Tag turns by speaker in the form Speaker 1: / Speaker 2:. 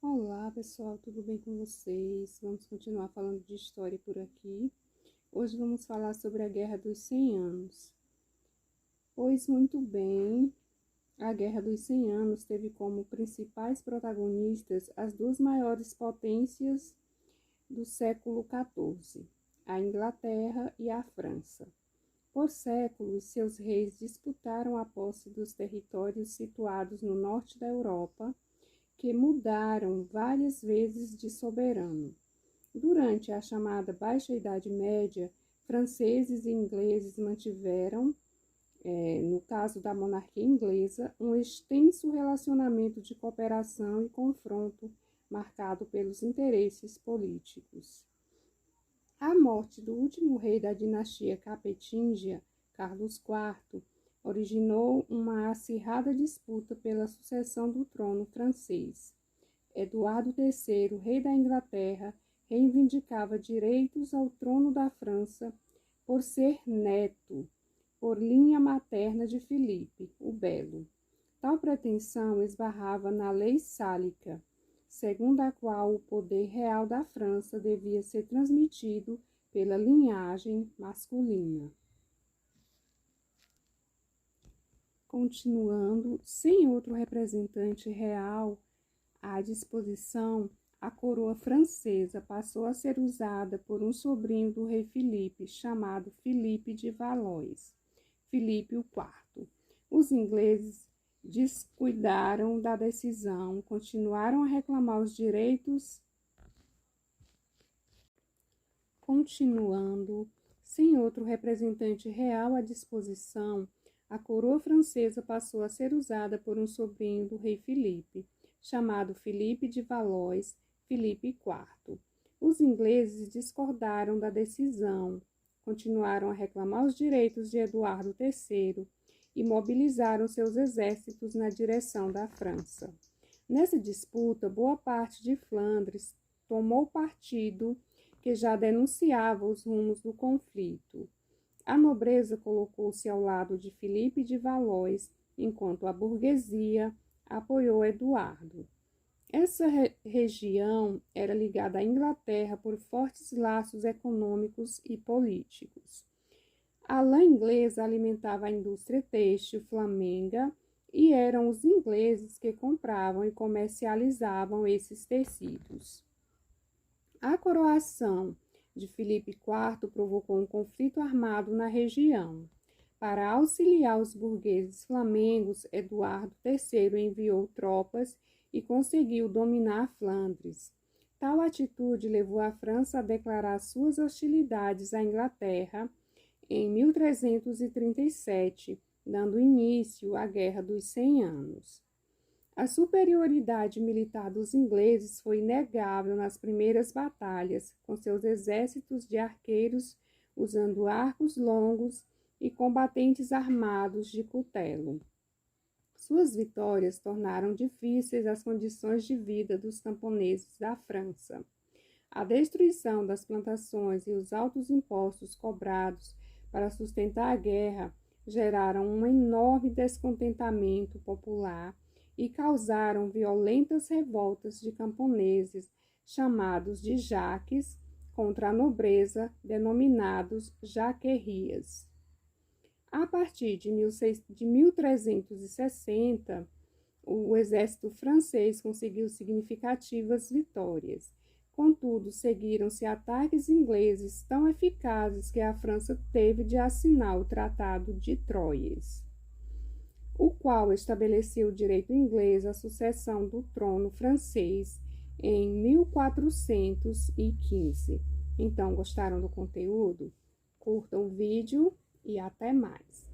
Speaker 1: Olá pessoal, tudo bem com vocês? Vamos continuar falando de história por aqui. Hoje vamos falar sobre a Guerra dos 100 Anos. Pois muito bem, a Guerra dos 100 Anos teve como principais protagonistas as duas maiores potências do século XIV, a Inglaterra e a França. Por séculos, seus reis disputaram a posse dos territórios situados no norte da Europa, que mudaram várias vezes de soberano. Durante a chamada Baixa Idade Média, franceses e ingleses mantiveram, no caso da monarquia inglesa, um extenso relacionamento de cooperação e confronto marcado pelos interesses políticos. A morte do último rei da dinastia capetinga, Carlos IV, originou uma acirrada disputa pela sucessão do trono francês. Eduardo III, rei da Inglaterra, reivindicava direitos ao trono da França por ser neto, por linha materna de Filipe, o Belo. Tal pretensão esbarrava na Lei Sálica, segundo a qual o poder real da França devia ser transmitido pela linhagem masculina. Continuando, sem outro representante real à disposição, a coroa francesa passou a ser usada por um sobrinho do rei Filipe, chamado Filipe de Valois, Filipe IV. Os ingleses descuidaram da decisão, continuaram a reclamar os direitos. Continuando, sem outro representante real à disposição, a coroa francesa passou a ser usada por um sobrinho do rei Filipe, chamado Filipe de Valois, Filipe IV. Os ingleses discordaram da decisão, continuaram a reclamar os direitos de Eduardo III e mobilizaram seus exércitos na direção da França. Nessa disputa, boa parte de Flandres tomou partido, que já denunciava os rumos do conflito. A nobreza colocou-se ao lado de Filipe de Valois, enquanto a burguesia apoiou Eduardo. Essa região era ligada à Inglaterra por fortes laços econômicos e políticos. A lã inglesa alimentava a indústria têxtil flamenga e eram os ingleses que compravam e comercializavam esses tecidos. A coroação de Filipe IV provocou um conflito armado na região. Para auxiliar os burgueses flamengos, Eduardo III enviou tropas e conseguiu dominar Flandres. Tal atitude levou a França a declarar suas hostilidades à Inglaterra em 1337, dando início à Guerra dos 100 Anos. A superioridade militar dos ingleses foi inegável nas primeiras batalhas, com seus exércitos de arqueiros usando arcos longos e combatentes armados de cutelo. Suas vitórias tornaram difíceis as condições de vida dos camponeses da França. A destruição das plantações e os altos impostos cobrados para sustentar a guerra geraram um enorme descontentamento popular e causaram violentas revoltas de camponeses, chamados de jaques, contra a nobreza, denominados jaquerias. A partir de 1360, o exército francês conseguiu significativas vitórias. Contudo, seguiram-se ataques ingleses tão eficazes que a França teve de assinar o Tratado de Troyes, o qual estabeleceu o direito inglês à sucessão do trono francês em 1415. Então, gostaram do conteúdo? Curtam o vídeo e até mais!